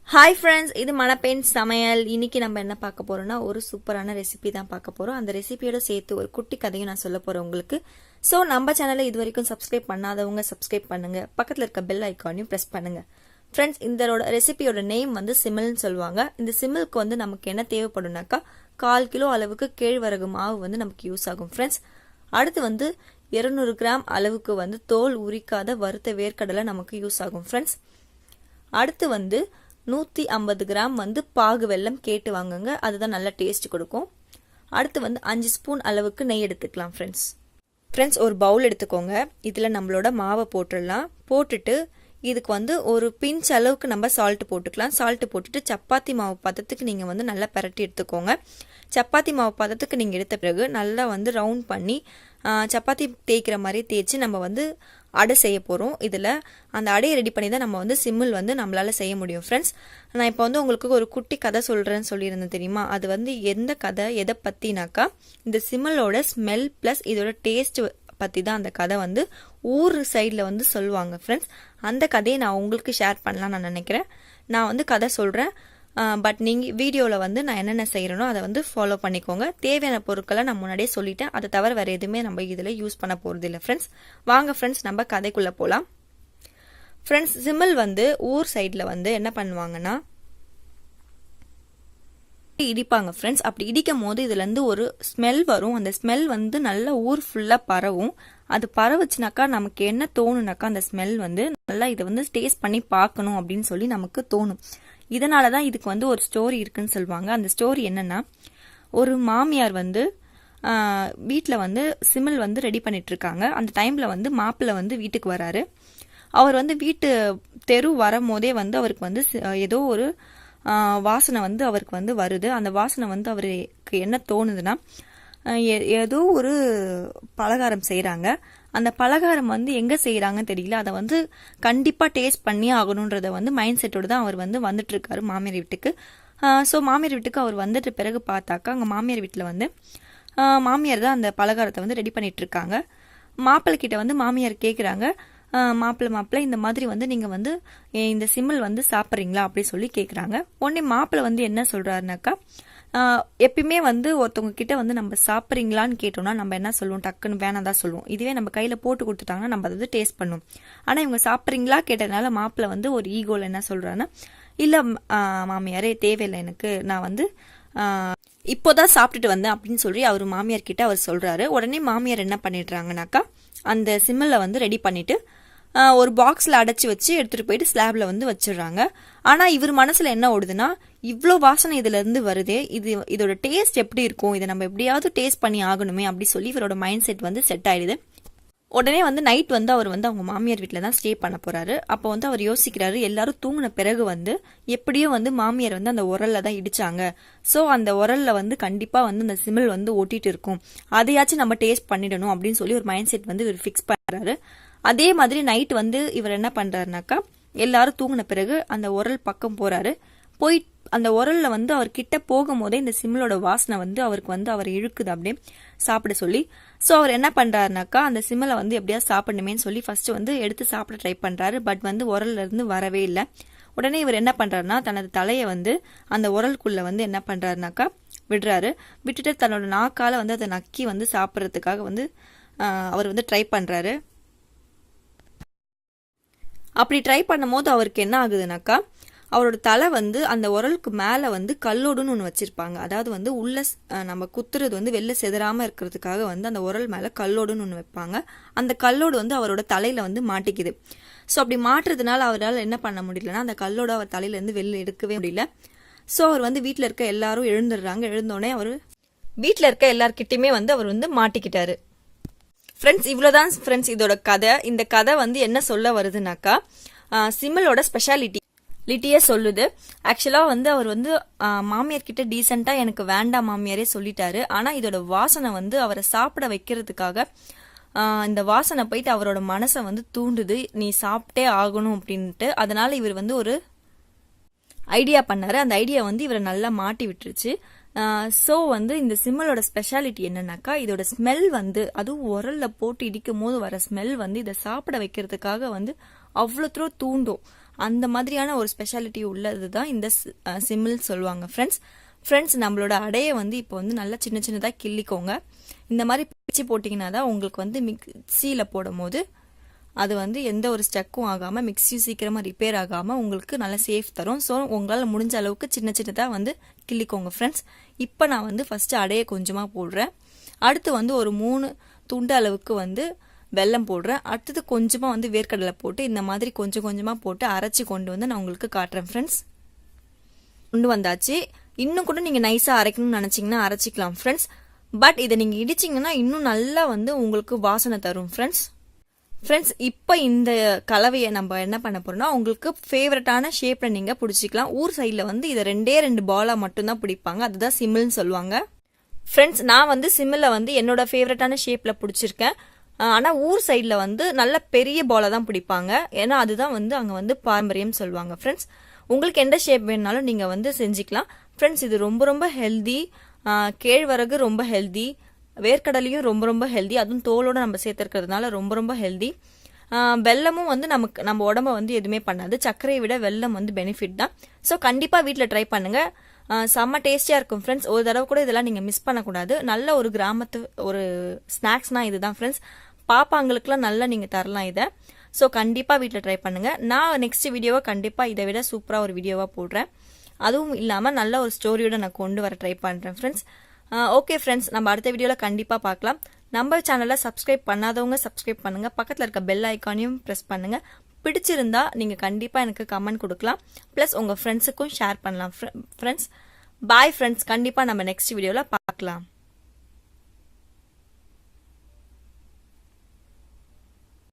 Hi friends, இது Manapen samayal. இன்னைக்கு நம்ம என்ன பார்க்க போறோம்னா ஒரு சூப்பரான ரெசிபி தான் பார்க்க போறோம். அந்த ரெசிபியோட சேர்த்து ஒரு குட்டி கதையும் நான் சொல்ல போறேன் உங்களுக்கு. சோ நம்ம சேனலை இதுவரைக்கும் சப்ஸ்கிரைப் பண்ணாதவங்க சப்ஸ்கிரைப் பண்ணுங்க. பக்கத்துல இருக்க பெல் ஐகானையும் பிரஸ் பண்ணுங்க. ஃப்ரெண்ட்ஸ், இந்த ரெசிபியோட நேம் வந்து சிம்மல்னு சொல்லுவாங்க. இந்த சிம்மலுக்கு வந்து நமக்கு என்ன தேவைப்படும்னாக்கா 1/4 கிலோ அளவுக்கு கேழ்வரகு மாவு வந்து நமக்கு யூஸ் ஆகும் ஃப்ரெண்ட்ஸ். அடுத்து வந்து 200 கிராம் அளவுக்கு வந்து தோல் உரிக்காத வறுத்த வேர்க்கடலை நமக்கு யூஸ் ஆகும் ஃப்ரெண்ட்ஸ். அடுத்து வந்து 150 கிராம் வந்து பாகு வெல்லம் கேட்டு வாங்குங்க, அதுதான் நல்ல டேஸ்ட் கொடுக்கும். அடுத்து வந்து 5 ஸ்பூன் அளவுக்கு நெய் எடுத்துக்கலாம் ஃப்ரெண்ட்ஸ். ஒரு பவுல் எடுத்துக்கோங்க. இதில் நம்மளோட மாவை போட்டுடலாம். போட்டுட்டு இதுக்கு வந்து ஒரு பிஞ்ச் அளவுக்கு நம்ம சால்ட் போட்டுக்கலாம். சால்ட் போட்டுட்டு சப்பாத்தி மாவு பதத்துக்கு நீங்கள் வந்து நல்லா பரட்டி எடுத்துக்கோங்க. சப்பாத்தி மாவு பதத்துக்கு நீங்கள் எடுத்த பிறகு நல்லா வந்து ரவுண்ட் பண்ணி சப்பாத்தி தேய்க்கிற மாதிரி தேய்ச்சி நம்ம வந்து அடை செய்ய போகிறோம். இதில் அந்த அடையை ரெடி பண்ணி தான் நம்ம வந்து சிம்மில் வந்து நம்மளால் செய்ய முடியும் ஃப்ரெண்ட்ஸ். நான் இப்போ வந்து உங்களுக்கு ஒரு குட்டி கதை சொல்கிறேன்னு சொல்லியிருந்தேன் தெரியுமா? அது வந்து எந்த கதை எதை பற்றினாக்கா இந்த சிம்மலோட ஸ்மெல் ப்ளஸ் இதோட டேஸ்ட் பற்றி தான் அந்த கதை வந்து ஊர் சைடில் வந்து சொல்லுவாங்க ஃப்ரெண்ட்ஸ். அந்த கதையை நான் உங்களுக்கு ஷேர் பண்ணலாம் நான் நினைக்கிறேன். நான் வந்து கதை சொல்கிறேன், பட் நீங்கள் வீடியோவில் வந்து நான் என்னென்ன செய்கிறேனோ அதை வந்து ஃபாலோ பண்ணிக்கோங்க. தேவையான பொருட்களை நான் முன்னாடியே சொல்லிட்டேன். அதை தவிர வேறு எதுவுமே நம்ம இதில் யூஸ் பண்ண போகிறது இல்லை ஃப்ரெண்ட்ஸ். வாங்க ஃப்ரெண்ட்ஸ், நம்ம கதைக்குள்ளே போகலாம். ஃப்ரெண்ட்ஸ், சிம்மல் வந்து ஊர் சைடில் வந்து என்ன பண்ணுவாங்கன்னா இடிப்பாங்க ஃப்ரெண்ட்ஸ். அப்படி இடிக்கும் போது இதுலேருந்து ஒரு ஸ்மெல் வரும். அந்த ஸ்மெல் வந்து நல்லா ஊர் ஃபுல்லாக பரவும். அது பரவுச்சுனாக்கா நமக்கு என்ன தோணுனாக்கா அந்த ஸ்மெல் வந்து நல்லா இதை வந்து டேஸ்ட் பண்ணி பார்க்கணும் அப்படின்னு சொல்லி நமக்கு தோணும். இதனால தான் இதுக்கு வந்து ஒரு ஸ்டோரி இருக்குன்னு சொல்லுவாங்க. அந்த ஸ்டோரி என்னன்னா, ஒரு மாமியார் வந்து வீட்டில் வந்து சிம்மல் வந்து ரெடி பண்ணிட்டு இருக்காங்க. அந்த டைமில் வந்து மாப்பிள்ளை வந்து வீட்டுக்கு வராரு. அவர் வந்து வீட்டு தெரு வரும் போதே வந்து அவருக்கு வந்து ஏதோ ஒரு வாசனை வந்து அவருக்கு வந்து வருது. அந்த வாசனை வந்து அவருக்கு என்ன தோணுதுன்னா, ஏதோ ஒரு பலகாரம் செய்கிறாங்க. அந்த பலகாரம் வந்து எங்கே செய்கிறாங்கன்னு தெரியல. அதை வந்து கண்டிப்பாக டேஸ்ட் பண்ணி ஆகணுன்றத வந்து மைண்ட் செட்டோடு தான் அவர் வந்து வந்துட்டு இருக்காரு மாமியார் வீட்டுக்கு. ஸோ மாமியார் வீட்டுக்கு அவர் வந்துட்டு பிறகு பார்த்தாக்கா அங்கே மாமியார் வீட்டில் வந்து மாமியார் தான் அந்த பலகாரத்தை வந்து ரெடி பண்ணிட்டு இருக்காங்க. மாப்பிள்ளை கிட்ட வந்து மாமியார் கேட்குறாங்க, மாப்பிள்ளை இந்த மாதிரி வந்து நீங்கள் வந்து இந்த சிம்மல் வந்து சாப்பிட்றீங்களா அப்படின்னு சொல்லி கேட்குறாங்க. உடனே மாப்பிள்ளை வந்து என்ன சொல்கிறாருனாக்கா, எப்பயுமே வந்து ஒருத்தவங்க கிட்ட வந்து நம்ம சாப்பிட்றீங்களான்னு கேட்டோம்னா நம்ம என்ன சொல்லுவோம், டக்குன்னு வேணாம் தான் சொல்லுவோம். இதுவே நம்ம கையில் போட்டு கொடுத்துட்டாங்கன்னா நம்ம அதை டேஸ்ட் பண்ணுவோம். ஆனால் இவங்க சாப்பிட்றீங்களா கேட்டதுனால மாப்பிள்ளை வந்து ஒரு ஈகோவில் என்ன சொல்கிறான்னா, இல்லை மாமியாரே தேவையில்லை எனக்கு, நான் வந்து இப்போதான் சாப்பிட்டுட்டு வந்தேன் அப்படின்னு சொல்லி அவர் மாமியார் கிட்ட அவர் சொல்கிறாரு. உடனே மாமியார் என்ன பண்ணிடுறாங்கனாக்கா அந்த சிம்மலை வந்து ரெடி பண்ணிட்டு ஒரு பாக்ஸில் அடைச்சி வச்சு எடுத்துகிட்டு போயிட்டு ஸ்லாப்ல வந்து வச்சிடுறாங்க. ஆனால் இவர் மனசில் என்ன ஓடுதுன்னா, இவ்வளோ வாசனை இதுலேருந்து வருதே, இதோட டேஸ்ட் எப்படி இருக்கும், இதை நம்ம எப்படியாவது டேஸ்ட் பண்ணி ஆகணுமே அப்படி சொல்லி இவரோட மைண்ட் செட் வந்து செட் ஆயிடுது. உடனே வந்து நைட் வந்து அவர் வந்து அவங்க மாமியார் வீட்டில் தான் ஸ்டே பண்ண போறாரு. அப்போ வந்து அவர் யோசிக்கிறாரு, எல்லாரும் தூங்கின பிறகு வந்து எப்படியும் வந்து மாமியார் வந்து அந்த உரல்ல தான் இடிச்சாங்க. ஸோ அந்த உரல்ல வந்து கண்டிப்பா வந்து அந்த சிமில் வந்து ஒட்டிட்டு இருக்கும், அதையாச்சும் நம்ம டேஸ்ட் பண்ணிடணும் அப்படின்னு சொல்லி ஒரு மைண்ட் செட் வந்து இவர் ஃபிக்ஸ் பண்றாரு. அதே மாதிரி நைட் வந்து இவர் என்ன பண்றாருனாக்கா, எல்லாரும் தூங்கின பிறகு அந்த உரல் பக்கம் போறாரு. போய் அந்த உரல்ல வந்து அவர் கிட்ட போகும்போதே இந்த சிம்லோட வாசனை வந்து அவருக்கு வந்து அவர் இழுக்குது அப்படியே சாப்பிட சொல்லி. ஸோ அவர் என்ன பண்றாருனாக்கா, அந்த சிம்மலை வந்து எப்படியா சாப்பிடணுமேன்னு சொல்லி ஃபர்ஸ்ட் வந்து எடுத்து சாப்பிட ட்ரை பண்றாரு. பட் வந்து உரல்ல இருந்து வரவே இல்லை. உடனே இவர் என்ன பண்றாருன்னா, தனது தலையை வந்து அந்த உரலுக்குள்ள வந்து என்ன பண்றாருனாக்கா விடுறாரு. விட்டுட்டு தன்னோட நாக்கால வந்து அதை நக்கி வந்து சாப்பிட்றதுக்காக வந்து அவர் வந்து ட்ரை பண்றாரு. அப்படி ட்ரை பண்ணும் போது அவருக்கு என்ன ஆகுதுனாக்கா, அவரோட தலை வந்து அந்த உரலுக்கு மேலே வந்து கல்லோடுன்னு ஒன்று வச்சிருப்பாங்க. அதாவது வந்து உள்ள நம்ம குத்துறது வந்து வெளில செதறாமல் இருக்கிறதுக்காக வந்து அந்த உரல் மேலே கல்லோடுன்னு ஒன்று வைப்பாங்க. அந்த கல்லோடு வந்து அவரோட தலையில வந்து மாட்டிக்குது. ஸோ அப்படி மாட்டுறதுனால அவரால் என்ன பண்ண முடியலன்னா, அந்த கல்லோடு அவர் தலையிலேருந்து வெளில எடுக்கவே முடியல. ஸோ அவர் வந்து வீட்டில் இருக்க எல்லாரும் எழுந்துடுறாங்க. எழுந்தோடனே அவர் வீட்டில் இருக்க எல்லார்கிட்டையுமே வந்து அவர் வந்து மாட்டிக்கிட்டாரு. ஃப்ரெண்ட்ஸ், இவ்வளோதான் ஃப்ரெண்ட்ஸ் இதோட கதை. இந்த கதை வந்து என்ன சொல்ல வருதுனாக்கா, சிம்மலோட ஸ்பெஷாலிட்டியே சொல்லுது. ஆக்சுவலாக வந்து அவர் வந்து மாமியார் கிட்ட டீசெண்டாக எனக்கு வேண்டாம் மாமியாரே சொல்லிட்டாரு. ஆனால் இதோட வாசனை வந்து அவரை சாப்பிட வைக்கிறதுக்காக இந்த வாசனை போயிட்டு அவரோட மனசை வந்து தூண்டுது, நீ சாப்பிட்டே ஆகணும் அப்படின்ட்டு. அதனால இவர் வந்து ஒரு ஐடியா பண்ணாரு. அந்த ஐடியா வந்து இவரை நல்லா மாட்டி விட்டுருச்சு. ஸோ வந்து இந்த சிம்மலோட ஸ்பெஷாலிட்டி என்னன்னாக்கா, இதோட ஸ்மெல் வந்து அதுவும் உரல்ல போட்டு இடிக்கும் போது வர ஸ்மெல் வந்து இதை சாப்பிட வைக்கிறதுக்காக வந்து அவ்வளோ தூண்டும். அந்த மாதிரியான ஒரு ஸ்பெஷாலிட்டி உள்ளது தான் இந்த சிம்மில் சொல்லுவாங்க ஃப்ரெண்ட்ஸ் நம்மளோட அடையை வந்து இப்போ வந்து நல்லா சின்ன சின்னதாக கிள்ளிக்கோங்க. இந்த மாதிரி பிச்சு போட்டிங்கன்னா தான் உங்களுக்கு வந்து மிக்சியில் போடும் போது அது வந்து எந்த ஒரு ஸ்டக்கும் ஆகாமல் மிக்சியும் சீக்கிரமாக ரிப்பேர் ஆகாமல் உங்களுக்கு நல்லா சேஃப் தரும். ஸோ உங்களால் முடிஞ்ச அளவுக்கு சின்ன சின்னதாக வந்து கிள்ளிக்கோங்க ஃப்ரெண்ட்ஸ். இப்போ நான் வந்து ஃபஸ்ட்டு அடையை கொஞ்சமாக போடுறேன். அடுத்து வந்து ஒரு 3 துண்டு அளவுக்கு வந்து வெல்லம் போடுறேன். அடுத்தது கொஞ்சமாக வந்து வேர்க்கடலை போட்டு இந்த மாதிரி கொஞ்சம் கொஞ்சமாக போட்டு அரைச்சி கொண்டு வந்து நான் உங்களுக்கு காட்டுறேன் ஃப்ரெண்ட்ஸ். கொண்டு வந்தாச்சு. இன்னும் கூட நீங்கள் நைஸாக அரைக்கணும்னு நினச்சிங்கன்னா அரைச்சிக்கலாம் ஃப்ரெண்ட்ஸ். பட் இதை நீங்கள் இடிச்சிங்கன்னா இன்னும் நல்லா வந்து உங்களுக்கு வாசனை தரும் ஃப்ரெண்ட்ஸ். இப்போ இந்த கலவையை நம்ம என்ன பண்ண போறோம்னா உங்களுக்கு ஃபேவரட்டான ஷேப்ல நீங்க பிடிச்சிக்கலாம். ஊர் சைடில் வந்து இதை 2 பாலா மட்டும்தான் பிடிப்பாங்க, அதுதான் சிம்மில்னு சொல்லுவாங்க ஃப்ரெண்ட்ஸ். நான் வந்து சிம்மில் வந்து என்னோட ஃபேவரட்டான ஷேப்ல பிடிச்சிருக்கேன். ஆனால் ஊர் சைடில் வந்து நல்ல பெரிய பாலை தான் பிடிப்பாங்க, ஏன்னா அதுதான் வந்து அங்கே வந்து பாரம்பரியம் சொல்லுவாங்க ஃப்ரெண்ட்ஸ். உங்களுக்கு எந்த ஷேப் வேணுனாலும் நீங்கள் வந்து செஞ்சுக்கலாம் ஃப்ரெண்ட்ஸ். இது ரொம்ப ரொம்ப ஹெல்தி. கேழ்வரகு ரொம்ப ஹெல்தி, வேர்க்கடலையும் ரொம்ப ரொம்ப ஹெல்தி, அதுவும் தோலோட நம்ம சேர்த்துருக்கிறதுனால ரொம்ப ரொம்ப ஹெல்தி. வெல்லமும் வந்து நம்ம உடம்ப வந்து எதுவுமே பண்ணாது. சர்க்கரையை விட வெல்லம் வந்து பெனிஃபிட் தான். ஸோ கண்டிப்பாக வீட்டில் ட்ரை பண்ணுங்க, செம்ம டேஸ்டியாக இருக்கும் ஃப்ரெண்ட்ஸ். ஒரு தடவை கூட இதெல்லாம் நீங்கள் மிஸ் பண்ணக்கூடாது. நல்ல ஒரு கிராமத்து ஒரு ஸ்நாக்ஸ்னா இதுதான் ஃப்ரெண்ட்ஸ். பாப்பாங்களுக்குலாம் நல்லா நீங்கள் தரலாம் இதை. ஸோ கண்டிப்பாக வீட்டில் ட்ரை பண்ணுங்க. நான் நெக்ஸ்ட் வீடியோவை கண்டிப்பாக இதை விட சூப்பராக ஒரு வீடியோவாக போடுறேன். அதுவும் இல்லாமல் நல்ல ஒரு ஸ்டோரியோட நான் கொண்டு வர ட்ரை பண்ணுறேன் ஃப்ரெண்ட்ஸ். ஓகே ஃப்ரெண்ட்ஸ், நம்ம அடுத்த வீடியோவில் கண்டிப்பாக பார்க்கலாம். நம்ம சேனலை சப்ஸ்கிரைப் பண்ணாதவங்க சப்ஸ்கிரைப் பண்ணுங்கள், பக்கத்தில் இருக்க பெல் ஐக்கானையும் ப்ரெஸ் பண்ணுங்கள். பிடிச்சிருந்தா நீங்கள் கண்டிப்பாக எனக்கு கமெண்ட் கொடுக்கலாம், ப்ளஸ் உங்கள் ஃப்ரெண்ட்ஸுக்கும் ஷேர் பண்ணலாம் ஃப்ரெண்ட்ஸ். பாய் ஃப்ரெண்ட்ஸ், கண்டிப்பாக நம்ம நெக்ஸ்ட் வீடியோவில் பார்க்கலாம்.